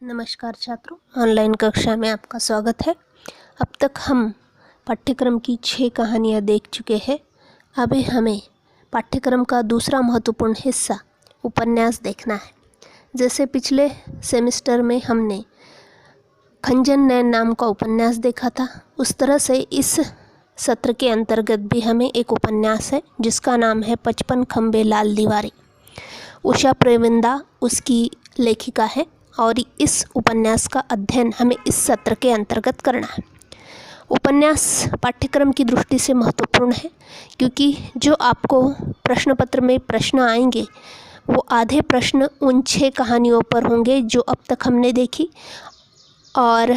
नमस्कार छात्रों, ऑनलाइन कक्षा में आपका स्वागत है। अब तक हम पाठ्यक्रम की 6 कहानियाँ देख चुके हैं। अभी हमें पाठ्यक्रम का दूसरा महत्वपूर्ण हिस्सा उपन्यास देखना है। जैसे पिछले सेमेस्टर में हमने खंजन नैन नाम का उपन्यास देखा था, उस तरह से इस सत्र के अंतर्गत भी हमें एक उपन्यास है जिसका नाम है 55 खंबे लाल दीवारें। उषा प्रेमचंद उसकी लेखिका है और इस उपन्यास का अध्ययन हमें इस सत्र के अंतर्गत करना है। उपन्यास पाठ्यक्रम की दृष्टि से महत्वपूर्ण है क्योंकि जो आपको प्रश्न पत्र में प्रश्न आएंगे वो आधे प्रश्न उन 6 कहानियों पर होंगे जो अब तक हमने देखी, और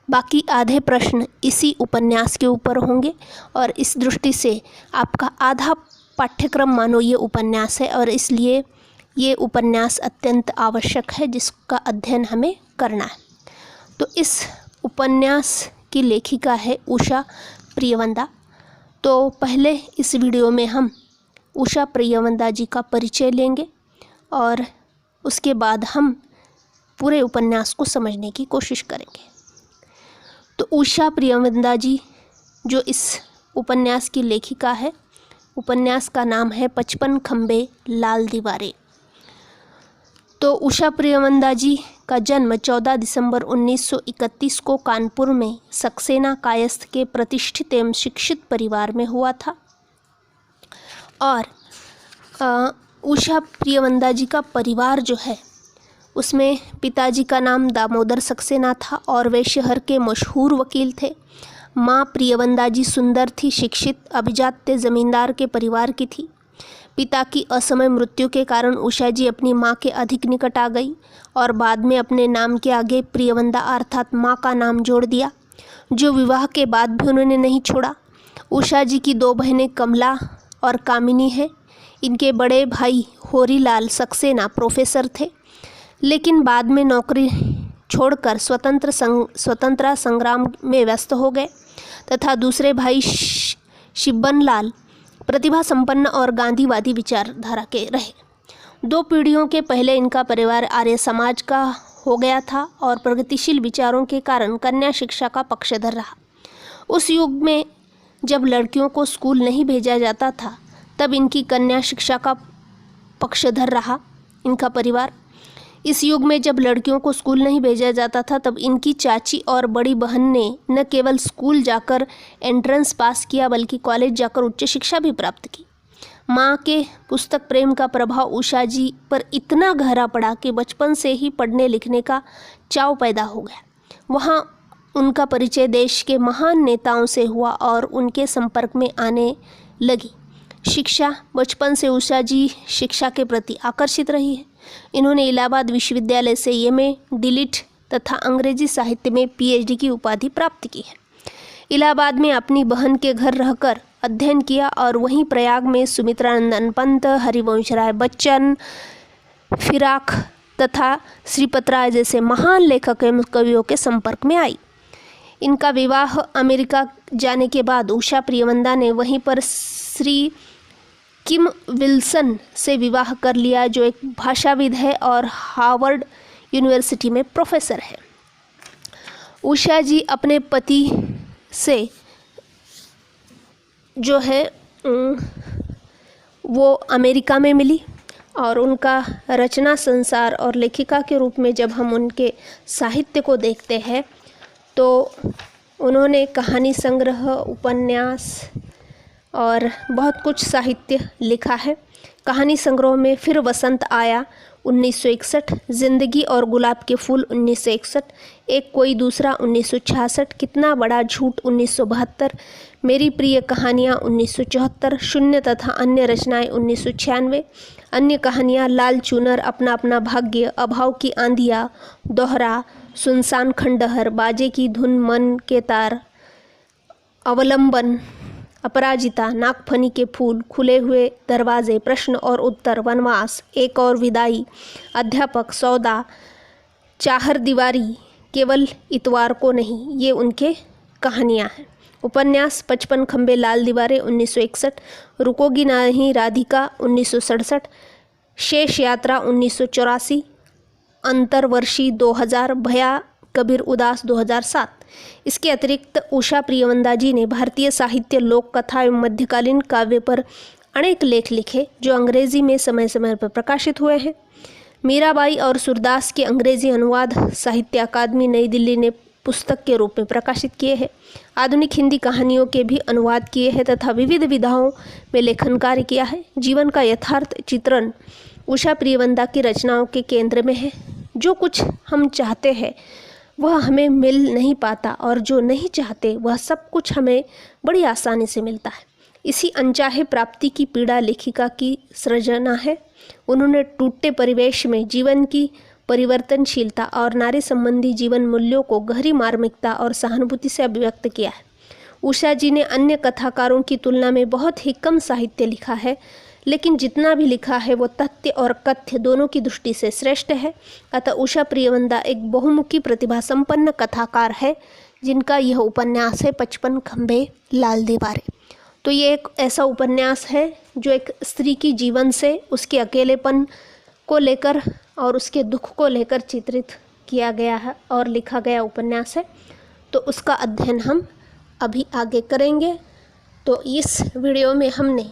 बाकी आधे प्रश्न इसी उपन्यास के ऊपर होंगे। और इस दृष्टि से आपका आधा पाठ्यक्रम मानो ये उपन्यास है, और इसलिए ये उपन्यास अत्यंत आवश्यक है जिसका अध्ययन हमें करना है। तो इस उपन्यास की लेखिका है उषा प्रियवंदा। तो पहले इस वीडियो में हम उषा प्रियवंदा जी का परिचय लेंगे और उसके बाद हम पूरे उपन्यास को समझने की कोशिश करेंगे। तो उषा प्रियवंदा जी जो इस उपन्यास की लेखिका है, उपन्यास का नाम है 55 खंबे लाल दीवारें। तो उषा प्रियवंदा जी का जन्म 14 दिसंबर 1931 को कानपुर में सक्सेना कायस्थ के प्रतिष्ठित एवं शिक्षित परिवार में हुआ था। और उषा प्रियवंदा जी का परिवार जो है उसमें पिताजी का नाम दामोदर सक्सेना था और वे शहर के मशहूर वकील थे। माँ प्रियवंदा जी सुंदर थी, शिक्षित, अभिजात्य जमींदार के परिवार की थी। पिता की असमय मृत्यु के कारण उषा जी अपनी माँ के अधिक निकट आ गई और बाद में अपने नाम के आगे प्रियवंदा अर्थात माँ का नाम जोड़ दिया, जो विवाह के बाद भी उन्होंने नहीं छोड़ा। उषा जी की 2 बहनें कमला और कामिनी हैं। इनके बड़े भाई होरीलाल सक्सेना प्रोफेसर थे, लेकिन बाद में नौकरी छोड़कर स्वतंत्रता संग्राम में व्यस्त हो गए, तथा दूसरे भाई शिब्बन लाल प्रतिभा संपन्न और गांधीवादी विचारधारा के रहे। 2 पीढ़ियों के पहले इनका परिवार आर्य समाज का हो गया था और प्रगतिशील विचारों के कारण कन्या शिक्षा का पक्षधर रहा। उस युग में जब लड़कियों को स्कूल नहीं भेजा जाता था तब इनकी कन्या शिक्षा का पक्षधर रहा इनका परिवार। इस युग में जब लड़कियों को स्कूल नहीं भेजा जाता था तब इनकी चाची और बड़ी बहन ने न केवल स्कूल जाकर एंट्रेंस पास किया बल्कि कॉलेज जाकर उच्च शिक्षा भी प्राप्त की। माँ के पुस्तक प्रेम का प्रभाव उषा जी पर इतना गहरा पड़ा कि बचपन से ही पढ़ने लिखने का चाव पैदा हो गया। वहाँ उनका परिचय देश के महान नेताओं से हुआ और उनके संपर्क में आने लगी। शिक्षा, बचपन से उषा जी शिक्षा के प्रति आकर्षित रही है। इन्होंने इलाहाबाद विश्वविद्यालय से एमए, डीलिट तथा अंग्रेजी साहित्य में पीएचडी की उपाधि प्राप्त की है। इलाहाबाद में अपनी बहन के घर रहकर अध्ययन किया और वहीं प्रयाग में सुमित्रानंदन पंत, हरिवंश राय बच्चन, फिराक तथा श्रीपत राय जैसे महान लेखक एवं कवियों के संपर्क में आई। इनका विवाह अमेरिका जाने के बाद उषा प्रियवंदा ने वहीं पर श्री किम विल्सन से विवाह कर लिया, जो एक भाषाविद है और हार्वर्ड यूनिवर्सिटी में प्रोफेसर है। उषा जी अपने पति से जो है वो अमेरिका में मिली और उनका रचना संसार और लेखिका के रूप में जब हम उनके साहित्य को देखते हैं तो उन्होंने कहानी संग्रह, उपन्यास और बहुत कुछ साहित्य लिखा है। कहानी संग्रह में फिर वसंत आया 1961, जिंदगी और गुलाब के फूल 1961, एक कोई दूसरा 1966, कितना बड़ा झूठ 1972, मेरी प्रिय कहानियाँ 1974, शून्य तथा अन्य रचनाएं 1996, अन्य कहानियाँ लाल चूनर, अपना अपना भाग्य, अभाव की आंधियाँ, दोहरा, सुनसान खंडहर, बाजे की धुन, मन के तार, अवलंबन, अपराजिता, नागफनी के फूल, खुले हुए दरवाजे, प्रश्न और उत्तर, वनवास, एक और विदाई, अध्यापक, सौदा, चाहर दीवारी, केवल इतवार को नहीं, ये उनके कहानियाँ हैं। उपन्यास 55 खंबे लाल दीवारें 1961, रुकोगी नहीं राधिका 1967, शेष यात्रा 1984, अंतर्वर्षी 2000, भया कबीर उदास 2007। इसके अतिरिक्त उषा प्रियवंदा जी ने भारतीय साहित्य, लोक कथा एवं मध्यकालीन काव्य पर अनेक लेख लिखे जो अंग्रेजी में समय समय पर प्रकाशित हुए हैं। मीराबाई और सूरदास के अंग्रेजी अनुवाद साहित्य अकादमी नई दिल्ली ने पुस्तक के रूप में प्रकाशित किए हैं। आधुनिक हिंदी कहानियों के भी अनुवाद किए हैं तथा विविध विधाओं में लेखन कार्य किया है। जीवन का यथार्थ चित्रण उषा प्रियवंदा की रचनाओं के केंद्र में है। जो कुछ हम चाहते हैं वह हमें मिल नहीं पाता और जो नहीं चाहते वह सब कुछ हमें बड़ी आसानी से मिलता है। इसी अनचाहे प्राप्ति की पीड़ा लेखिका की सृजना है। उन्होंने टूटे परिवेश में जीवन की परिवर्तनशीलता और नारी संबंधी जीवन मूल्यों को गहरी मार्मिकता और सहानुभूति से अभिव्यक्त किया है। उषा जी ने अन्य कथाकारों की तुलना में बहुत ही कम साहित्य लिखा है, लेकिन जितना भी लिखा है वो तथ्य और कथ्य दोनों की दृष्टि से श्रेष्ठ है। अतः उषा प्रियवंदा एक बहुमुखी प्रतिभा संपन्न कथाकार है जिनका यह उपन्यास है 55 खंबे लाल दीवारें। तो ये एक ऐसा उपन्यास है जो एक स्त्री की जीवन से, उसके अकेलेपन को लेकर और उसके दुख को लेकर चित्रित किया गया है और लिखा गया उपन्यास है। तो उसका अध्ययन हम अभी आगे करेंगे। तो इस वीडियो में हमने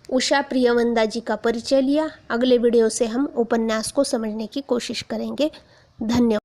उषा प्रियवंदा जी का परिचय लिया। अगले वीडियो से हम उपन्यास को समझने की कोशिश करेंगे। धन्यवाद।